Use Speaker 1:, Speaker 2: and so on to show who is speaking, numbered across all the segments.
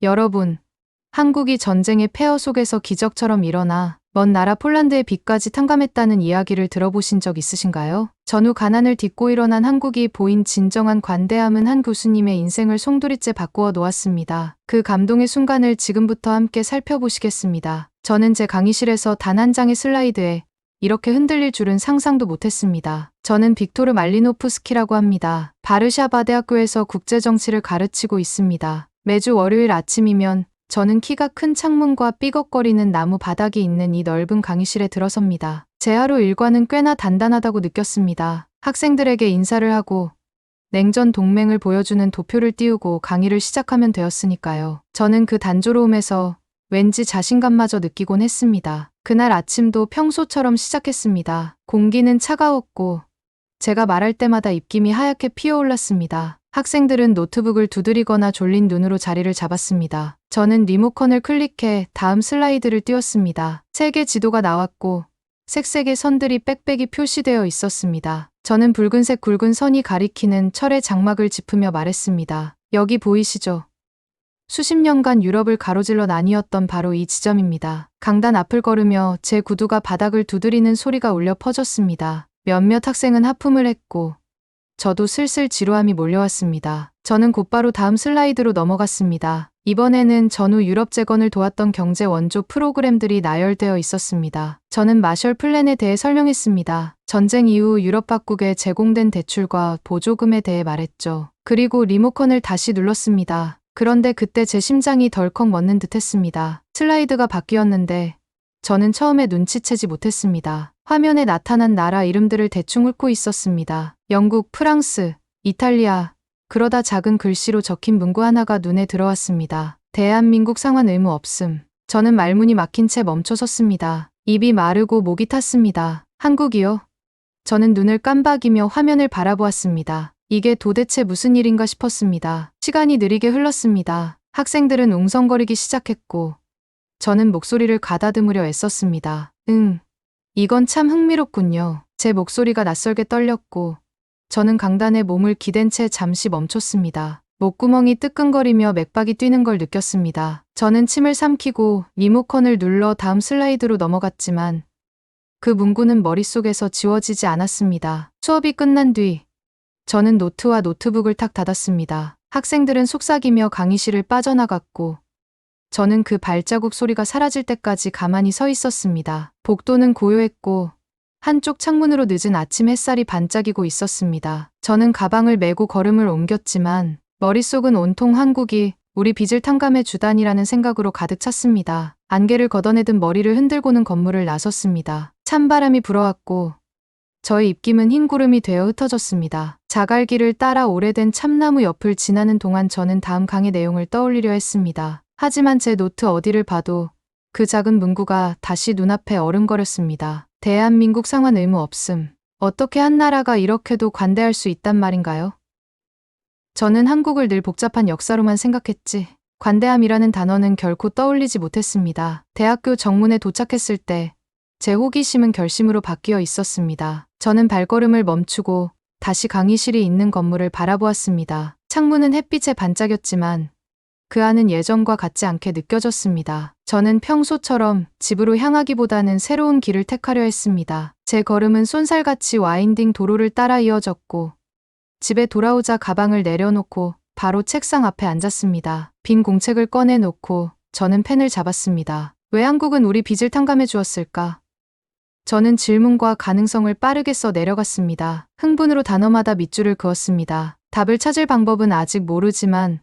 Speaker 1: 여러분, 한국이 전쟁의 폐허 속에서 기적처럼 일어나 먼 나라 폴란드의 빛까지 탕감했다는 이야기를 들어보신 적 있으신가요? 전후 가난을 딛고 일어난 한국이 보인 진정한 관대함은 한 교수님의 인생을 송두리째 바꾸어 놓았습니다. 그 감동의 순간을 지금부터 함께 살펴보시겠습니다. 저는 제 강의실에서 단 한 장의 슬라이드에 이렇게 흔들릴 줄은 상상도 못했습니다. 저는 빅토르 말리노프스키라고 합니다. 바르샤바 대학교에서 국제정치를 가르치고 있습니다. 매주 월요일 아침이면 저는 키가 큰 창문과 삐걱거리는 나무 바닥이 있는 이 넓은 강의실에 들어섭니다. 제 하루 일과는 꽤나 단단하다고 느꼈습니다. 학생들에게 인사를 하고 냉전 동맹을 보여주는 도표를 띄우고 강의를 시작하면 되었으니까요. 저는 그 단조로움에서 왠지 자신감마저 느끼곤 했습니다. 그날 아침도 평소처럼 시작했습니다. 공기는 차가웠고 제가 말할 때마다 입김이 하얗게 피어올랐습니다. 학생들은 노트북을 두드리거나 졸린 눈으로 자리를 잡았습니다. 저는 리모컨을 클릭해 다음 슬라이드를 띄웠습니다. 세계 지도가 나왔고 색색의 선들이 빽빽이 표시되어 있었습니다. 저는 붉은색 굵은 선이 가리키는 철의 장막을 짚으며 말했습니다. 여기 보이시죠? 수십 년간 유럽을 가로질러 나뉘었던 바로 이 지점입니다. 강단 앞을 걸으며 제 구두가 바닥을 두드리는 소리가 울려 퍼졌습니다. 몇몇 학생은 하품을 했고 저도 슬슬 지루함이 몰려왔습니다. 저는 곧바로 다음 슬라이드로 넘어갔습니다. 이번에는 전후 유럽 재건을 도왔던 경제 원조 프로그램들이 나열되어 있었습니다. 저는 마셜 플랜에 대해 설명했습니다. 전쟁 이후 유럽 각국에 제공된 대출과 보조금에 대해 말했죠. 그리고 리모컨을 다시 눌렀습니다. 그런데 그때 제 심장이 덜컥 멎는 듯 했습니다. 슬라이드가 바뀌었는데 저는 처음에 눈치채지 못했습니다. 화면에 나타난 나라 이름들을 대충 훑고 있었습니다. 영국, 프랑스, 이탈리아, 그러다 작은 글씨로 적힌 문구 하나가 눈에 들어왔습니다. 대한민국 상환 의무 없음. 저는 말문이 막힌 채 멈춰섰습니다. 입이 마르고 목이 탔습니다. 한국이요? 저는 눈을 깜박이며 화면을 바라보았습니다. 이게 도대체 무슨 일인가 싶었습니다. 시간이 느리게 흘렀습니다. 학생들은 웅성거리기 시작했고 저는 목소리를 가다듬으려 애썼습니다. 이건 참 흥미롭군요. 제 목소리가 낯설게 떨렸고 저는 강단에 몸을 기댄 채 잠시 멈췄습니다. 목구멍이 뜨끈거리며 맥박이 뛰는 걸 느꼈습니다. 저는 침을 삼키고 리모컨을 눌러 다음 슬라이드로 넘어갔지만 그 문구는 머릿속에서 지워지지 않았습니다. 수업이 끝난 뒤 저는 노트와 노트북을 탁 닫았습니다. 학생들은 속삭이며 강의실을 빠져나갔고 저는 그 발자국 소리가 사라질 때까지 가만히 서 있었습니다. 복도는 고요했고 한쪽 창문으로 늦은 아침 햇살이 반짝이고 있었습니다. 저는 가방을 메고 걸음을 옮겼지만 머릿속은 온통 한국이 우리 빚을 탕감해 주다니라는 생각으로 가득 찼습니다. 안개를 걷어내듯 머리를 흔들고는 건물을 나섰습니다. 찬바람이 불어왔고 저의 입김은 흰 구름이 되어 흩어졌습니다. 자갈길을 따라 오래된 참나무 옆을 지나는 동안 저는 다음 강의 내용을 떠올리려 했습니다. 하지만 제 노트 어디를 봐도 그 작은 문구가 다시 눈앞에 어른거렸습니다. 대한민국 상환 의무 없음. 어떻게 한 나라가 이렇게도 관대할 수 있단 말인가요? 저는 한국을 늘 복잡한 역사로만 생각했지 관대함이라는 단어는 결코 떠올리지 못했습니다. 대학교 정문에 도착했을 때 제 호기심은 결심으로 바뀌어 있었습니다. 저는 발걸음을 멈추고 다시 강의실이 있는 건물을 바라보았습니다. 창문은 햇빛에 반짝였지만 그 안은 예전과 같지 않게 느껴졌습니다. 저는 평소처럼 집으로 향하기보다는 새로운 길을 택하려 했습니다. 제 걸음은 쏜살같이 와인딩 도로를 따라 이어졌고 집에 돌아오자 가방을 내려놓고 바로 책상 앞에 앉았습니다. 빈 공책을 꺼내놓고 저는 펜을 잡았습니다. 왜 한국은 우리 빚을 탕감해 주었을까? 저는 질문과 가능성을 빠르게 써 내려갔습니다. 흥분으로 단어마다 밑줄을 그었습니다. 답을 찾을 방법은 아직 모르지만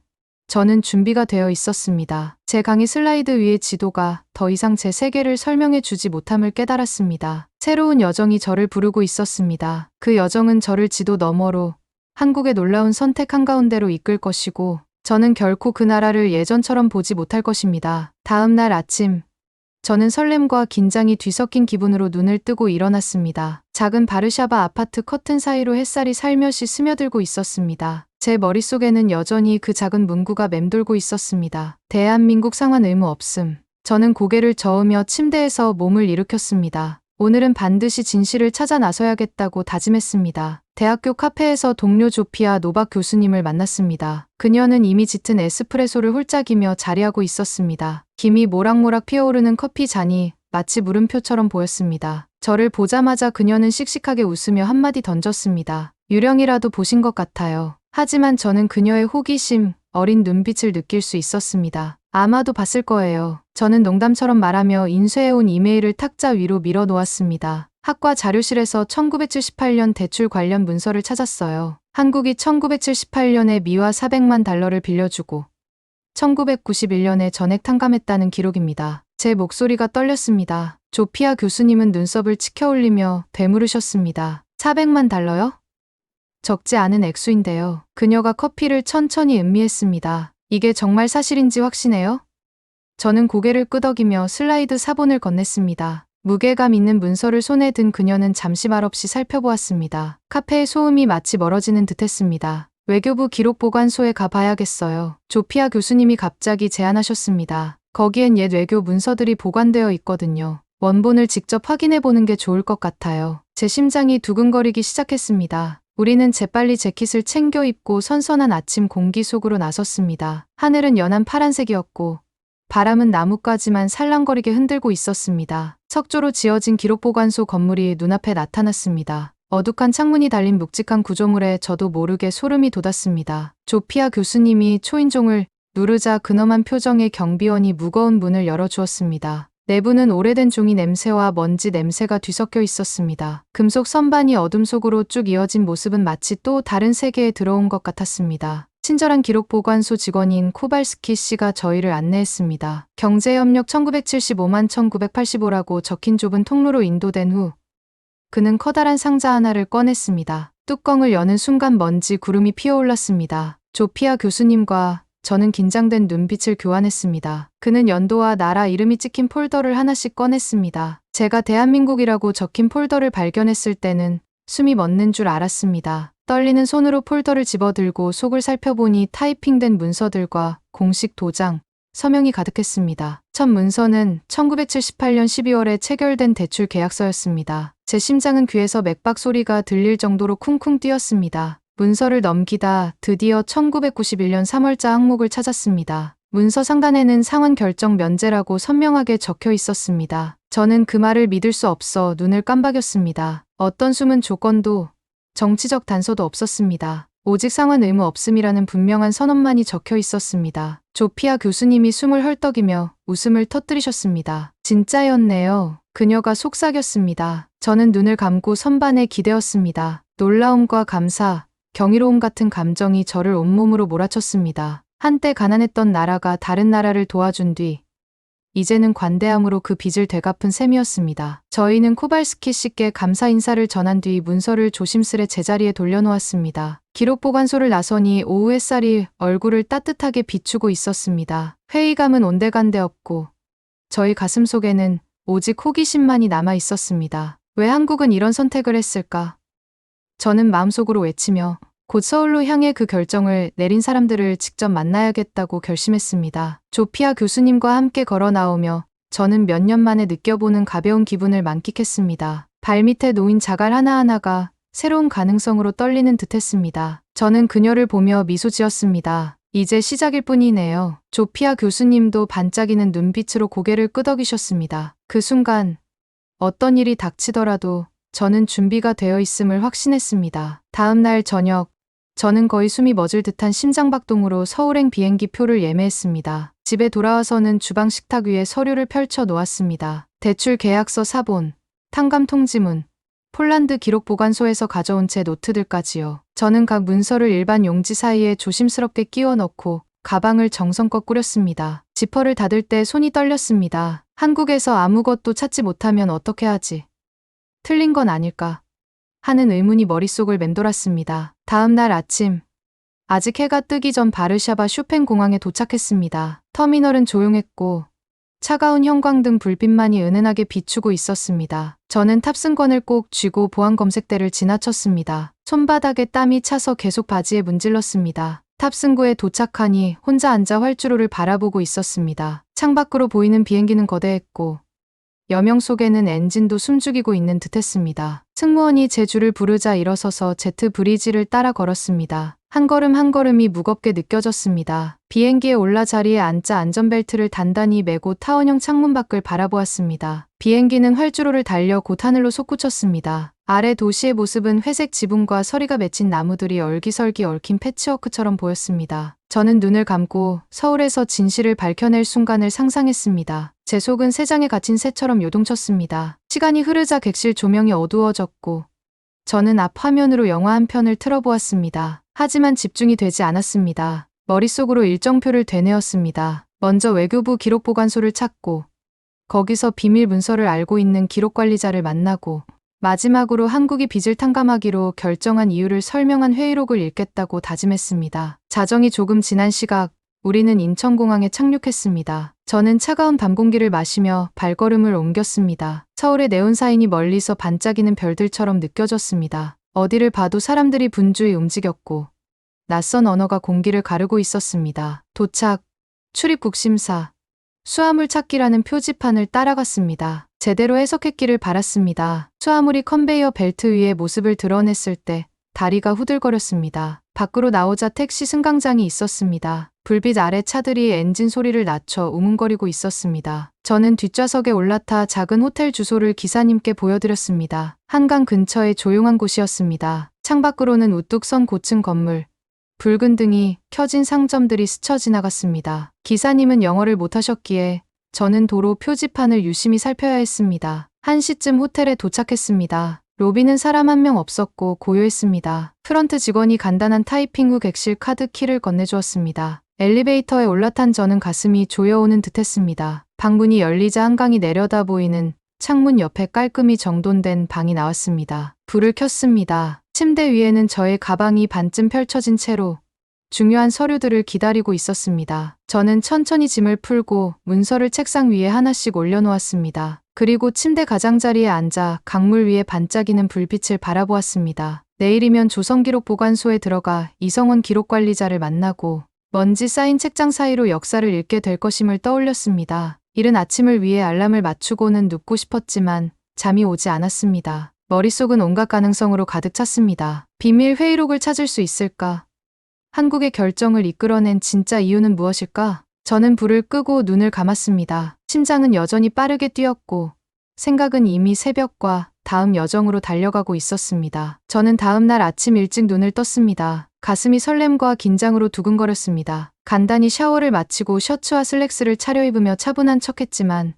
Speaker 1: 저는 준비가 되어 있었습니다. 제 강의 슬라이드 위의 지도가 더 이상 제 세계를 설명해 주지 못함을 깨달았습니다. 새로운 여정이 저를 부르고 있었습니다. 그 여정은 저를 지도 너머로 한국의 놀라운 선택 한가운데로 이끌 것이고 저는 결코 그 나라를 예전처럼 보지 못할 것입니다. 다음 날 아침 저는 설렘과 긴장이 뒤섞인 기분으로 눈을 뜨고 일어났습니다. 작은 바르샤바 아파트 커튼 사이로 햇살이 살며시 스며들고 있었습니다. 제 머릿속에는 여전히 그 작은 문구가 맴돌고 있었습니다. 대한민국 상환 의무 없음. 저는 고개를 저으며 침대에서 몸을 일으켰습니다. 오늘은 반드시 진실을 찾아 나서야겠다고 다짐했습니다. 대학교 카페에서 동료 조피아 노박 교수님을 만났습니다. 그녀는 이미 짙은 에스프레소를 홀짝이며 자리하고 있었습니다. 김이 모락모락 피어오르는 커피 잔이 마치 물음표처럼 보였습니다. 저를 보자마자 그녀는 씩씩하게 웃으며 한마디 던졌습니다. 유령이라도 보신 것 같아요. 하지만 저는 그녀의 호기심, 어린 눈빛을 느낄 수 있었습니다. 아마도 봤을 거예요. 저는 농담처럼 말하며 인쇄해온 이메일을 탁자 위로 밀어 놓았습니다. 학과 자료실에서 1978년 대출 관련 문서를 찾았어요. 한국이 1978년에 미화 400만 달러를 빌려주고 1991년에 전액 탕감했다는 기록입니다. 제 목소리가 떨렸습니다. 조피아 교수님은 눈썹을 치켜올리며 되물으셨습니다. 400만 달러요? 적지 않은 액수인데요. 그녀가 커피를 천천히 음미했습니다. 이게 정말 사실인지 확신해요? 저는 고개를 끄덕이며 슬라이드 사본을 건넸습니다. 무게감 있는 문서를 손에 든 그녀는 잠시 말없이 살펴보았습니다. 카페의 소음이 마치 멀어지는 듯했습니다. 외교부 기록보관소에 가봐야겠어요. 조피아 교수님이 갑자기 제안하셨습니다. 거기엔 옛 외교 문서들이 보관되어 있거든요. 원본을 직접 확인해보는 게 좋을 것 같아요. 제 심장이 두근거리기 시작했습니다. 우리는 재빨리 재킷을 챙겨 입고 선선한 아침 공기 속으로 나섰습니다. 하늘은 연한 파란색이었고 바람은 나뭇가지만 살랑거리게 흔들고 있었습니다. 석조로 지어진 기록보관소 건물이 눈앞에 나타났습니다. 어둑한 창문이 달린 묵직한 구조물에 저도 모르게 소름이 돋았습니다. 조피아 교수님이 초인종을 누르자 근엄한 표정의 경비원이 무거운 문을 열어주었습니다. 내부는 오래된 종이 냄새와 먼지 냄새가 뒤섞여 있었습니다. 금속 선반이 어둠 속으로 쭉 이어진 모습은 마치 또 다른 세계에 들어온 것 같았습니다. 친절한 기록보관소 직원인 코발스키 씨가 저희를 안내했습니다. 경제협력 1975만 1985라고 적힌 좁은 통로로 인도된 후 그는 커다란 상자 하나를 꺼냈습니다. 뚜껑을 여는 순간 먼지 구름이 피어올랐습니다. 조피아 교수님과 저는 긴장된 눈빛을 교환했습니다. 그는 연도와 나라 이름이 찍힌 폴더를 하나씩 꺼냈습니다. 제가 대한민국이라고 적힌 폴더를 발견했을 때는 숨이 멎는 줄 알았습니다. 떨리는 손으로 폴더를 집어들고 속을 살펴보니 타이핑된 문서들과 공식 도장, 서명이 가득했습니다. 첫 문서는 1978년 12월에 체결된 대출 계약서였습니다. 제 심장은 귀에서 맥박 소리가 들릴 정도로 쿵쿵 뛰었습니다. 문서를 넘기다 드디어 1991년 3월자 항목을 찾았습니다. 문서 상단에는 상환 결정 면제라고 선명하게 적혀 있었습니다. 저는 그 말을 믿을 수 없어 눈을 깜박였습니다. 어떤 숨은 조건도 정치적 단서도 없었습니다. 오직 상환 의무 없음이라는 분명한 선언만이 적혀 있었습니다. 조피아 교수님이 숨을 헐떡이며 웃음을 터뜨리셨습니다. 진짜였네요. 그녀가 속삭였습니다. 저는 눈을 감고 선반에 기대었습니다. 놀라움과 감사, 경이로움 같은 감정이 저를 온몸으로 몰아쳤습니다. 한때 가난했던 나라가 다른 나라를 도와준 뒤 이제는 관대함으로 그 빚을 되갚은 셈이었습니다. 저희는 코발스키 씨께 감사 인사를 전한 뒤 문서를 조심스레 제자리에 돌려놓았습니다. 기록보관소를 나서니 오후 햇살이 얼굴을 따뜻하게 비추고 있었습니다. 회의감은 온데간데 없고 저희 가슴 속에는 오직 호기심만이 남아 있었습니다. 왜 한국은 이런 선택을 했을까? 저는 마음속으로 외치며 곧 서울로 향해 그 결정을 내린 사람들을 직접 만나야겠다고 결심했습니다. 조피아 교수님과 함께 걸어 나오며 저는 몇 년 만에 느껴보는 가벼운 기분을 만끽했습니다. 발밑에 놓인 자갈 하나하나가 새로운 가능성으로 떨리는 듯했습니다. 저는 그녀를 보며 미소 지었습니다. 이제 시작일 뿐이네요. 조피아 교수님도 반짝이는 눈빛으로 고개를 끄덕이셨습니다. 그 순간 어떤 일이 닥치더라도 저는 준비가 되어 있음을 확신했습니다. 다음 날 저녁, 저는 거의 숨이 멎을 듯한 심장박동으로 서울행 비행기 표를 예매했습니다. 집에 돌아와서는 주방 식탁 위에 서류를 펼쳐 놓았습니다. 대출 계약서 사본, 탕감 통지문, 폴란드 기록보관소에서 가져온 제 노트들까지요. 저는 각 문서를 일반 용지 사이에 조심스럽게 끼워 넣고 가방을 정성껏 꾸렸습니다. 지퍼를 닫을 때 손이 떨렸습니다. 한국에서 아무것도 찾지 못하면 어떻게 하지? 틀린 건 아닐까? 하는 의문이 머릿속을 맴돌았습니다. 다음 날 아침, 아직 해가 뜨기 전 바르샤바 쇼팽 공항에 도착했습니다. 터미널은 조용했고 차가운 형광등 불빛만이 은은하게 비추고 있었습니다. 저는 탑승권을 꼭 쥐고 보안 검색대를 지나쳤습니다. 손바닥에 땀이 차서 계속 바지에 문질렀습니다. 탑승구에 도착하니 혼자 앉아 활주로를 바라보고 있었습니다. 창밖으로 보이는 비행기는 거대했고 여명 속에는 엔진도 숨죽이고 있는 듯했습니다. 승무원이 제 줄을 부르자 일어서서 제트 브리지를 따라 걸었습니다. 한 걸음 한 걸음이 무겁게 느껴졌습니다. 비행기에 올라 자리에 앉자 안전벨트를 단단히 매고 타원형 창문 밖을 바라보았습니다. 비행기는 활주로를 달려 곧 하늘로 솟구쳤습니다. 아래 도시의 모습은 회색 지붕과 서리가 맺힌 나무들이 얼기설기 얽힌 패치워크처럼 보였습니다. 저는 눈을 감고 서울에서 진실을 밝혀낼 순간을 상상했습니다. 제 속은 새 장에 갇힌 새처럼 요동쳤습니다. 시간이 흐르자 객실 조명이 어두워졌고 저는 앞 화면으로 영화 한 편을 틀어보았습니다. 하지만 집중이 되지 않았습니다. 머릿속으로 일정표를 되뇌었습니다. 먼저 외교부 기록보관소를 찾고 거기서 비밀 문서를 알고 있는 기록관리자를 만나고 마지막으로 한국이 빚을 탕감하기로 결정한 이유를 설명한 회의록을 읽겠다고 다짐했습니다. 자정이 조금 지난 시각 우리는 인천공항에 착륙했습니다. 저는 차가운 밤 공기를 마시며 발걸음을 옮겼습니다. 서울의 네온사인이 멀리서 반짝이는 별들처럼 느껴졌습니다. 어디를 봐도 사람들이 분주히 움직였고 낯선 언어가 공기를 가르고 있었습니다. 도착, 출입국 심사, 수화물 찾기라는 표지판을 따라갔습니다. 제대로 해석했기를 바랐습니다. 수화물이 컨베이어 벨트 위에 모습을 드러냈을 때 다리가 후들거렸습니다. 밖으로 나오자 택시 승강장이 있었습니다. 불빛 아래 차들이 엔진 소리를 낮춰 우문거리고 있었습니다. 저는 뒷좌석에 올라타 작은 호텔 주소를 기사님께 보여드렸습니다. 한강 근처의 조용한 곳이었습니다. 창밖으로는 우뚝 선 고층 건물, 붉은 등이 켜진 상점들이 스쳐 지나갔습니다. 기사님은 영어를 못하셨기에 저는 도로 표지판을 유심히 살펴야 했습니다. 1시쯤 호텔에 도착했습니다. 로비는 사람 한 명 없었고 고요했습니다. 프런트 직원이 간단한 타이핑 후 객실 카드 키를 건네주었습니다. 엘리베이터에 올라탄 저는 가슴이 조여오는 듯했습니다. 방문이 열리자 한강이 내려다 보이는 창문 옆에 깔끔히 정돈된 방이 나왔습니다. 불을 켰습니다. 침대 위에는 저의 가방이 반쯤 펼쳐진 채로 중요한 서류들을 기다리고 있었습니다. 저는 천천히 짐을 풀고 문서를 책상 위에 하나씩 올려놓았습니다. 그리고 침대 가장자리에 앉아 강물 위에 반짝이는 불빛을 바라보았습니다. 내일이면 조선기록보관소에 들어가 이성원 기록관리자를 만나고 먼지 쌓인 책장 사이로 역사를 읽게 될 것임을 떠올렸습니다. 이른 아침을 위해 알람을 맞추고는 눕고 싶었지만 잠이 오지 않았습니다. 머릿속은 온갖 가능성으로 가득 찼습니다. 비밀 회의록을 찾을 수 있을까? 한국의 결정을 이끌어낸 진짜 이유는 무엇일까? 저는 불을 끄고 눈을 감았습니다. 심장은 여전히 빠르게 뛰었고 생각은 이미 새벽과 다음 여정으로 달려가고 있었습니다. 저는 다음 날 아침 일찍 눈을 떴습니다. 가슴이 설렘과 긴장으로 두근거렸습니다. 간단히 샤워를 마치고 셔츠와 슬랙스를 차려입으며 차분한 척했지만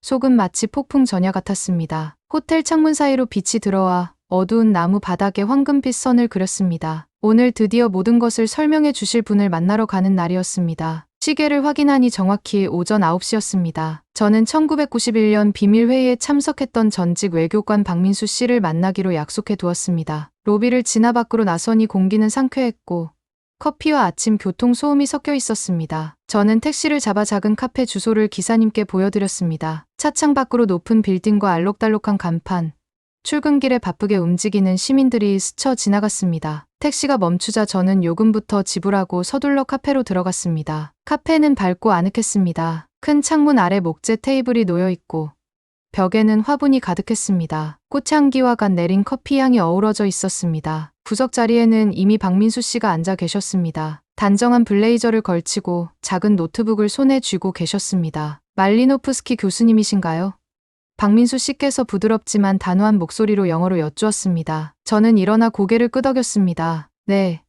Speaker 1: 속은 마치 폭풍 전야 같았습니다. 호텔 창문 사이로 빛이 들어와 어두운 나무 바닥에 황금빛 선을 그렸습니다. 오늘 드디어 모든 것을 설명해 주실 분을 만나러 가는 날이었습니다. 시계를 확인하니 정확히 오전 9시였습니다. 저는 1991년 비밀회의에 참석했던 전직 외교관 박민수 씨를 만나기로 약속해 두었습니다. 로비를 지나 밖으로 나서니 공기는 상쾌했고 커피와 아침 교통 소음이 섞여 있었습니다. 저는 택시를 잡아 작은 카페 주소를 기사님께 보여드렸습니다. 차창 밖으로 높은 빌딩과 알록달록한 간판, 출근길에 바쁘게 움직이는 시민들이 스쳐 지나갔습니다. 택시가 멈추자 저는 요금부터 지불하고 서둘러 카페로 들어갔습니다. 카페는 밝고 아늑했습니다. 큰 창문 아래 목재 테이블이 놓여 있고 벽에는 화분이 가득했습니다. 꽃향기와 갓 내린 커피 향이 어우러져 있었습니다. 구석 자리에는 이미 박민수 씨가 앉아 계셨습니다. 단정한 블레이저를 걸치고 작은 노트북을 손에 쥐고 계셨습니다. 말리노프스키 교수님이신가요? 박민수 씨께서 부드럽지만 단호한 목소리로 영어로 여쭈었습니다. 저는 일어나 고개를 끄덕였습니다. 네.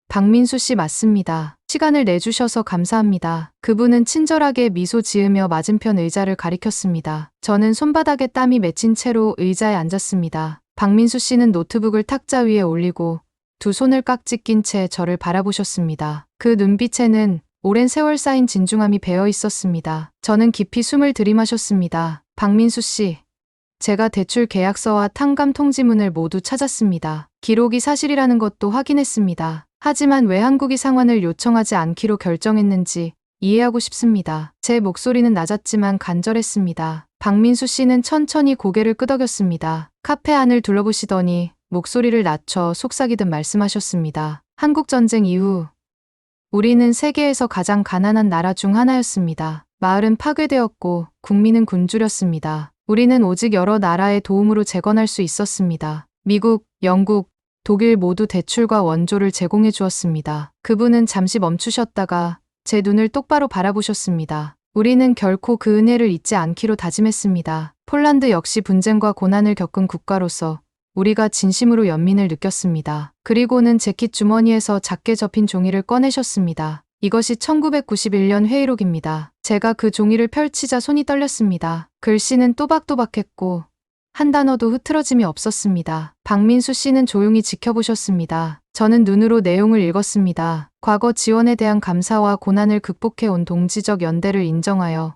Speaker 1: 박민수 씨 맞습니다. 시간을 내주셔서 감사합니다. 그분은 친절하게 미소 지으며 맞은편 의자를 가리켰습니다. 저는 손바닥에 땀이 맺힌 채로 의자에 앉았습니다. 박민수 씨는 노트북을 탁자 위에 올리고 두 손을 깍지 낀 채 저를 바라보셨습니다. 그 눈빛에는 오랜 세월 쌓인 진중함이 배어 있었습니다. 저는 깊이 숨을 들이마셨습니다. 박민수 씨, 제가 대출 계약서와 탕감 통지문을 모두 찾았습니다. 기록이 사실이라는 것도 확인했습니다. 하지만 왜 한국이 상환을 요청하지 않기로 결정했는지 이해하고 싶습니다. 제 목소리는 낮았지만 간절했습니다. 박민수 씨는 천천히 고개를 끄덕였습니다. 카페 안을 둘러보시더니 목소리를 낮춰 속삭이듯 말씀하셨습니다. 한국 전쟁 이후 우리는 세계에서 가장 가난한 나라 중 하나였습니다. 마을은 파괴되었고 국민은 굶주렸습니다. 우리는 오직 여러 나라의 도움으로 재건할 수 있었습니다. 미국, 영국, 독일 모두 대출과 원조를 제공해 주었습니다. 그분은 잠시 멈추셨다가 제 눈을 똑바로 바라보셨습니다. 우리는 결코 그 은혜를 잊지 않기로 다짐했습니다. 폴란드 역시 분쟁과 고난을 겪은 국가로서 우리가 진심으로 연민을 느꼈습니다. 그리고는 재킷 주머니에서 작게 접힌 종이를 꺼내셨습니다. 이것이 1991년 회의록입니다. 제가 그 종이를 펼치자 손이 떨렸습니다. 글씨는 또박또박했고 한 단어도 흐트러짐이 없었습니다. 박민수 씨는 조용히 지켜보셨습니다. 저는 눈으로 내용을 읽었습니다. 과거 지원에 대한 감사와 고난을 극복해온 동지적 연대를 인정하여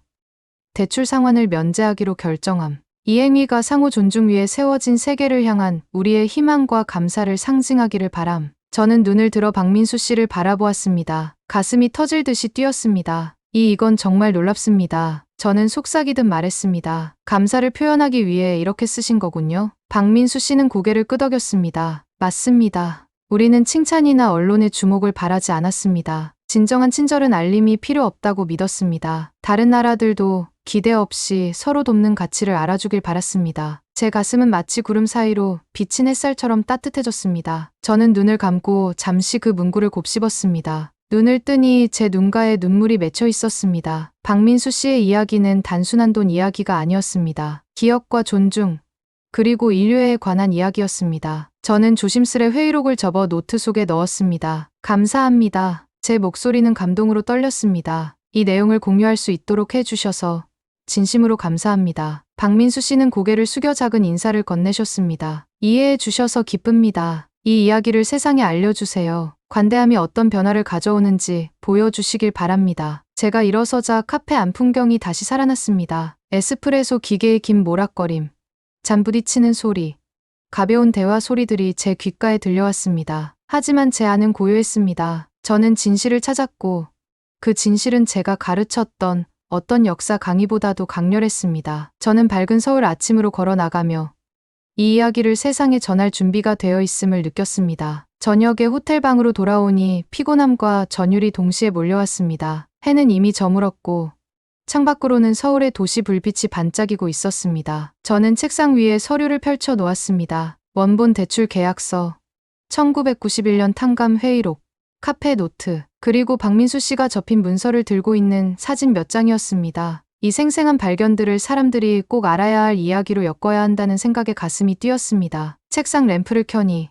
Speaker 1: 대출 상환을 면제하기로 결정함. 이 행위가 상호 존중 위에 세워진 세계를 향한 우리의 희망과 감사를 상징하기를 바람. 저는 눈을 들어 박민수 씨를 바라보았습니다. 가슴이 터질 듯이 뛰었습니다. 이건 정말 놀랍습니다. 저는 속삭이듯 말했습니다. 감사를 표현하기 위해 이렇게 쓰신 거군요. 박민수 씨는 고개를 끄덕였습니다. 맞습니다. 우리는 칭찬이나 언론의 주목을 바라지 않았습니다. 진정한 친절은 알림이 필요 없다고 믿었습니다. 다른 나라들도 기대 없이 서로 돕는 가치를 알아주길 바랐습니다. 제 가슴은 마치 구름 사이로 비친 햇살처럼 따뜻해졌습니다. 저는 눈을 감고 잠시 그 문구를 곱씹었습니다. 눈을 뜨니 제 눈가에 눈물이 맺혀 있었습니다. 박민수 씨의 이야기는 단순한 돈 이야기가 아니었습니다. 기억과 존중, 그리고 인류애에 관한 이야기였습니다. 저는 조심스레 회의록을 접어 노트 속에 넣었습니다. 감사합니다. 제 목소리는 감동으로 떨렸습니다. 이 내용을 공유할 수 있도록 해주셔서 진심으로 감사합니다. 박민수 씨는 고개를 숙여 작은 인사를 건네셨습니다. 이해해 주셔서 기쁩니다. 이 이야기를 세상에 알려주세요. 관대함이 어떤 변화를 가져오는지 보여주시길 바랍니다. 제가 일어서자 카페 안 풍경이 다시 살아났습니다. 에스프레소 기계의 긴 모락거림, 잔 부딪히는 소리, 가벼운 대화 소리들이 제 귓가에 들려왔습니다. 하지만 제 안은 고요했습니다. 저는 진실을 찾았고 그 진실은 제가 가르쳤던 어떤 역사 강의보다도 강렬했습니다. 저는 밝은 서울 아침으로 걸어 나가며 이 이야기를 세상에 전할 준비가 되어 있음을 느꼈습니다. 저녁에 호텔 방으로 돌아오니 피곤함과 전율이 동시에 몰려왔습니다. 해는 이미 저물었고 창밖으로는 서울의 도시 불빛이 반짝이고 있었습니다. 저는 책상 위에 서류를 펼쳐 놓았습니다. 원본 대출 계약서, 1991년 탕감 회의록, 카페 노트, 그리고 박민수 씨가 접힌 문서를 들고 있는 사진 몇 장이었습니다. 이 생생한 발견들을 사람들이 꼭 알아야 할 이야기로 엮어야 한다는 생각에 가슴이 뛰었습니다. 책상 램프를 켜니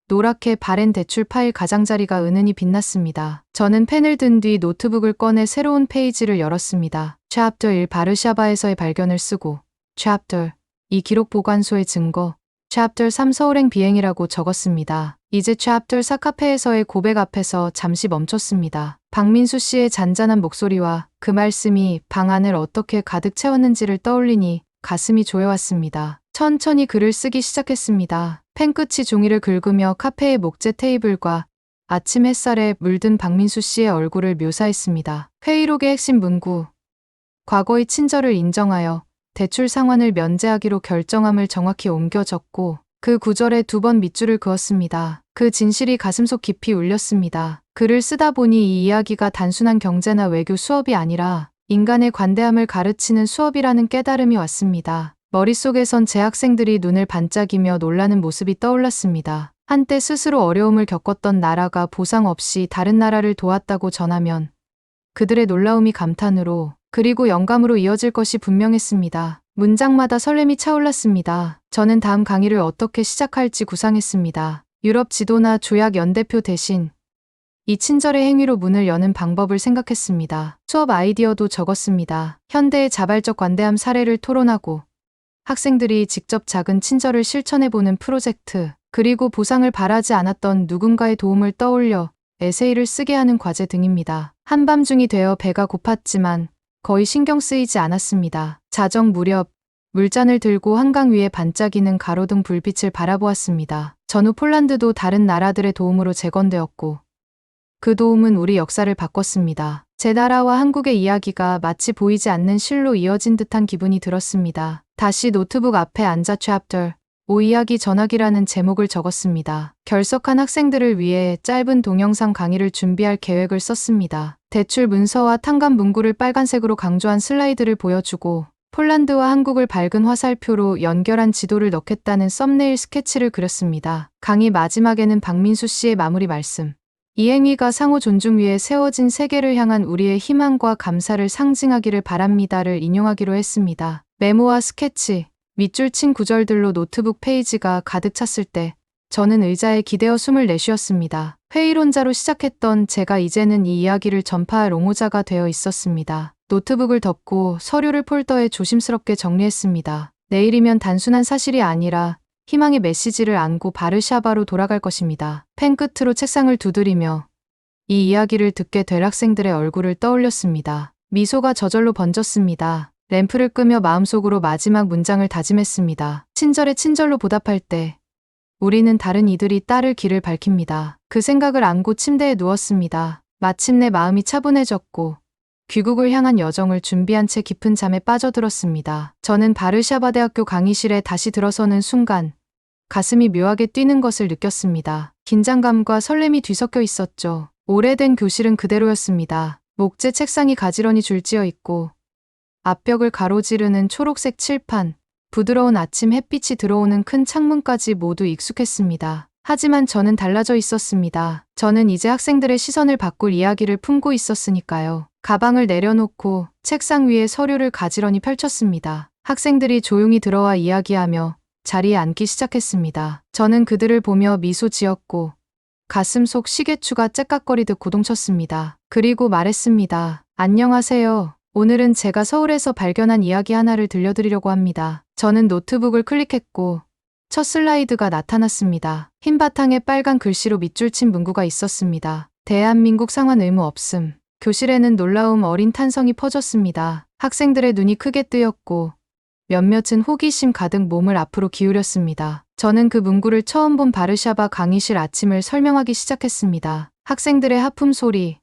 Speaker 1: 노랗게 바랜 대출 파일 가장자리가 은은히 빛났습니다. 저는 펜을 든 뒤 노트북을 꺼내 새로운 페이지를 열었습니다. Chapter 1 바르샤바에서의 발견을 쓰고 Chapter 2 기록 보관소의 증거, Chapter 3 서울행 비행이라고 적었습니다. 이제 Chapter 4 카페에서의 고백 앞에서 잠시 멈췄습니다. 박민수 씨의 잔잔한 목소리와 그 말씀이 방 안을 어떻게 가득 채웠는지를 떠올리니 가슴이 조여왔습니다. 천천히 글을 쓰기 시작했습니다. 펜끝이 종이를 긁으며 카페의 목재 테이블과 아침 햇살에 물든 박민수 씨의 얼굴을 묘사했습니다. 회의록의 핵심 문구, 과거의 친절을 인정하여 대출 상환을 면제하기로 결정함을 정확히 옮겨 적고 그 구절에 2번 밑줄을 그었습니다. 그 진실이 가슴속 깊이 울렸습니다. 글을 쓰다 보니 이 이야기가 단순한 경제나 외교 수업이 아니라 인간의 관대함을 가르치는 수업이라는 깨달음이 왔습니다. 머릿속에선 제 학생들이 눈을 반짝이며 놀라는 모습이 떠올랐습니다. 한때 스스로 어려움을 겪었던 나라가 보상 없이 다른 나라를 도왔다고 전하면 그들의 놀라움이 감탄으로 그리고 영감으로 이어질 것이 분명했습니다. 문장마다 설렘이 차올랐습니다. 저는 다음 강의를 어떻게 시작할지 구상했습니다. 유럽 지도나 조약 연대표 대신 이 친절의 행위로 문을 여는 방법을 생각했습니다. 수업 아이디어도 적었습니다. 현대의 자발적 관대함 사례를 토론하고 학생들이 직접 작은 친절을 실천해보는 프로젝트, 그리고 보상을 바라지 않았던 누군가의 도움을 떠올려 에세이를 쓰게 하는 과제 등입니다. 한밤중이 되어 배가 고팠지만 거의 신경 쓰이지 않았습니다. 자정 무렵 물잔을 들고 한강 위에 반짝이는 가로등 불빛을 바라보았습니다. 전후 폴란드도 다른 나라들의 도움으로 재건되었고 그 도움은 우리 역사를 바꿨습니다. 제 나라와 한국의 이야기가 마치 보이지 않는 실로 이어진 듯한 기분이 들었습니다. 다시 노트북 앞에 앉아 Chapter 5 이야기 전하기라는 제목을 적었습니다. 결석한 학생들을 위해 짧은 동영상 강의를 준비할 계획을 썼습니다. 대출 문서와 탕감 문구를 빨간색으로 강조한 슬라이드를 보여주고 폴란드와 한국을 밝은 화살표로 연결한 지도를 넣겠다는 썸네일 스케치를 그렸습니다. 강의 마지막에는 박민수 씨의 마무리 말씀. 이 행위가 상호 존중 위에 세워진 세계를 향한 우리의 희망과 감사를 상징하기를 바랍니다를 인용하기로 했습니다. 메모와 스케치, 밑줄 친 구절들로 노트북 페이지가 가득 찼을 때 저는 의자에 기대어 숨을 내쉬었습니다. 회의론자로 시작했던 제가 이제는 이 이야기를 전파할 옹호자가 되어 있었습니다. 노트북을 덮고 서류를 폴더에 조심스럽게 정리했습니다. 내일이면 단순한 사실이 아니라 희망의 메시지를 안고 바르샤바로 돌아갈 것입니다. 펜 끝으로 책상을 두드리며 이 이야기를 듣게 될 학생들의 얼굴을 떠올렸습니다. 미소가 저절로 번졌습니다. 램프를 끄며 마음속으로 마지막 문장을 다짐했습니다. 친절에 친절로 보답할 때 우리는 다른 이들이 따를 길을 밝힙니다. 그 생각을 안고 침대에 누웠습니다. 마침내 마음이 차분해졌고 귀국을 향한 여정을 준비한 채 깊은 잠에 빠져들었습니다. 저는 바르샤바 대학교 강의실에 다시 들어서는 순간 가슴이 묘하게 뛰는 것을 느꼈습니다. 긴장감과 설렘이 뒤섞여 있었죠. 오래된 교실은 그대로였습니다. 목재 책상이 가지런히 줄지어 있고 앞벽을 가로지르는 초록색 칠판, 부드러운 아침 햇빛이 들어오는 큰 창문까지 모두 익숙했습니다. 하지만 저는 달라져 있었습니다. 저는 이제 학생들의 시선을 바꿀 이야기를 품고 있었으니까요. 가방을 내려놓고 책상 위에 서류를 가지런히 펼쳤습니다. 학생들이 조용히 들어와 이야기하며 자리에 앉기 시작했습니다. 저는 그들을 보며 미소 지었고 가슴 속 시계추가 째깍거리듯 고동쳤습니다. 그리고 말했습니다. 안녕하세요. 오늘은 제가 서울에서 발견한 이야기 하나를 들려드리려고 합니다. 저는 노트북을 클릭했고 첫 슬라이드가 나타났습니다. 흰 바탕에 빨간 글씨로 밑줄 친 문구가 있었습니다. 대한민국 상환 의무 없음. 교실에는 놀라움 어린 탄성이 퍼졌습니다. 학생들의 눈이 크게 뜨였고 몇몇은 호기심 가득 몸을 앞으로 기울였습니다. 저는 그 문구를 처음 본 바르샤바 강의실 아침을 설명하기 시작했습니다. 학생들의 하품 소리,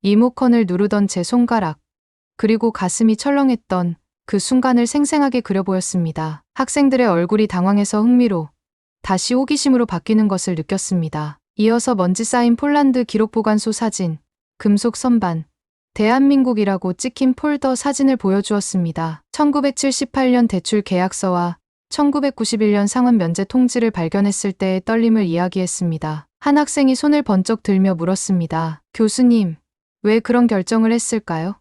Speaker 1: 리모컨을 누르던 제 손가락, 그리고 가슴이 철렁했던 그 순간을 생생하게 그려 보였습니다. 학생들의 얼굴이 당황해서 흥미로, 다시 호기심으로 바뀌는 것을 느꼈습니다. 이어서 먼지 쌓인 폴란드 기록보관소 사진, 금속 선반, 대한민국이라고 찍힌 폴더 사진을 보여주었습니다. 1978년 대출 계약서와 1991년 상환 면제 통지를 발견했을 때의 떨림을 이야기했습니다. 한 학생이 손을 번쩍 들며 물었습니다. 교수님, 왜 그런 결정을 했을까요?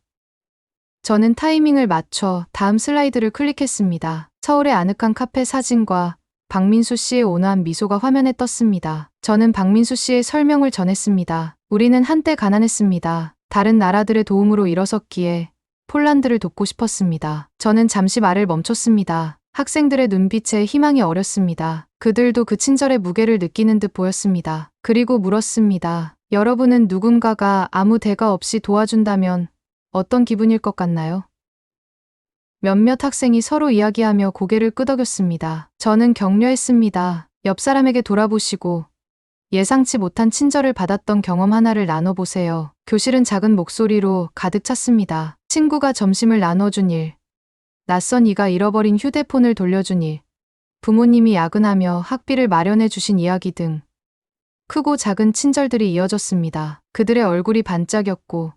Speaker 1: 저는 타이밍을 맞춰 다음 슬라이드를 클릭했습니다. 서울의 아늑한 카페 사진과 박민수 씨의 온화한 미소가 화면에 떴습니다. 저는 박민수 씨의 설명을 전했습니다. 우리는 한때 가난했습니다. 다른 나라들의 도움으로 일어섰기에 폴란드를 돕고 싶었습니다. 저는 잠시 말을 멈췄습니다. 학생들의 눈빛에 희망이 어렸습니다. 그들도 그 친절의 무게를 느끼는 듯 보였습니다. 그리고 물었습니다. 여러분은 누군가가 아무 대가 없이 도와준다면 어떤 기분일 것 같나요? 몇몇 학생이 서로 이야기하며 고개를 끄덕였습니다. 저는 격려했습니다. 옆 사람에게 돌아보시고 예상치 못한 친절을 받았던 경험 하나를 나눠보세요. 교실은 작은 목소리로 가득 찼습니다. 친구가 점심을 나눠준 일, 낯선 이가 잃어버린 휴대폰을 돌려준 일, 부모님이 야근하며 학비를 마련해 주신 이야기 등 크고 작은 친절들이 이어졌습니다. 그들의 얼굴이 반짝였고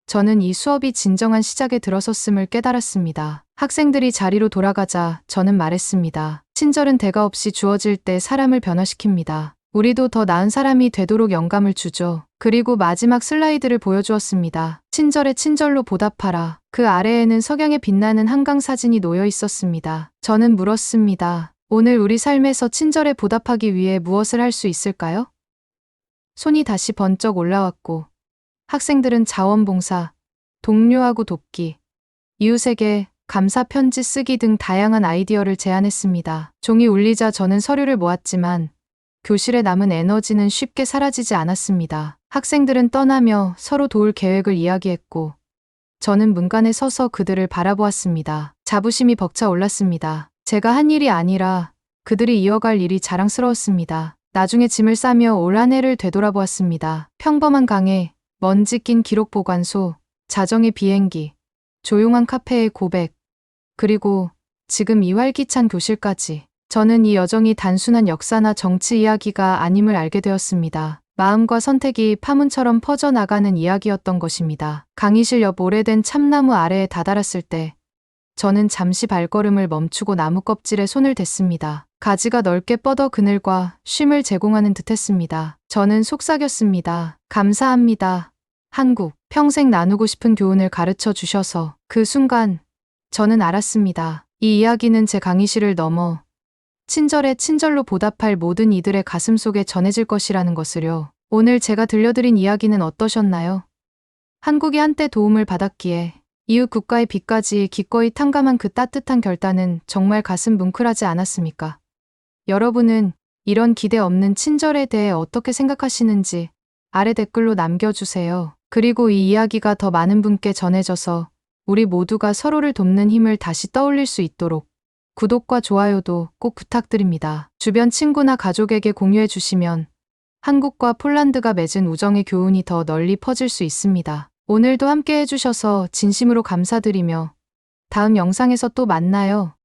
Speaker 1: 저는 이 수업이 진정한 시작에 들어섰음을 깨달았습니다. 학생들이 자리로 돌아가자 저는 말했습니다. 친절은 대가 없이 주어질 때 사람을 변화시킵니다. 우리도 더 나은 사람이 되도록 영감을 주죠. 그리고 마지막 슬라이드를 보여주었습니다. 친절에 친절로 보답하라. 그 아래에는 석양에 빛나는 한강 사진이 놓여 있었습니다. 저는 물었습니다. 오늘 우리 삶에서 친절에 보답하기 위해 무엇을 할 수 있을까요? 손이 다시 번쩍 올라왔고 학생들은 자원봉사, 동료하고 돕기, 이웃에게 감사 편지 쓰기 등 다양한 아이디어를 제안했습니다. 종이 울리자 저는 서류를 모았지만 교실에 남은 에너지는 쉽게 사라지지 않았습니다. 학생들은 떠나며 서로 도울 계획을 이야기했고 저는 문간에 서서 그들을 바라보았습니다. 자부심이 벅차 올랐습니다. 제가 한 일이 아니라 그들이 이어갈 일이 자랑스러웠습니다. 나중에 짐을 싸며 올 한 해를 되돌아보았습니다. 평범한 강의, 먼지 낀 기록 보관소, 자정의 비행기, 조용한 카페의 고백, 그리고 지금 이 활기찬 교실까지. 저는 이 여정이 단순한 역사나 정치 이야기가 아님을 알게 되었습니다. 마음과 선택이 파문처럼 퍼져나가는 이야기였던 것입니다. 강의실 옆 오래된 참나무 아래에 다다랐을 때 저는 잠시 발걸음을 멈추고 나무 껍질에 손을 댔습니다. 가지가 넓게 뻗어 그늘과 쉼을 제공하는 듯했습니다. 저는 속삭였습니다. 감사합니다. 한국, 평생 나누고 싶은 교훈을 가르쳐 주셔서. 그 순간 저는 알았습니다. 이 이야기는 제 강의실을 넘어 친절에 친절로 보답할 모든 이들의 가슴 속에 전해질 것이라는 것을요. 오늘 제가 들려드린 이야기는 어떠셨나요? 한국이 한때 도움을 받았기에 이웃 국가의 빚까지 기꺼이 탕감한 그 따뜻한 결단은 정말 가슴 뭉클하지 않았습니까? 여러분은 이런 기대 없는 친절에 대해 어떻게 생각하시는지 아래 댓글로 남겨주세요. 그리고 이 이야기가 더 많은 분께 전해져서 우리 모두가 서로를 돕는 힘을 다시 떠올릴 수 있도록 구독과 좋아요도 꼭 부탁드립니다. 주변 친구나 가족에게 공유해 주시면 한국과 폴란드가 맺은 우정의 교훈이 더 널리 퍼질 수 있습니다. 오늘도 함께 해주셔서 진심으로 감사드리며 다음 영상에서 또 만나요.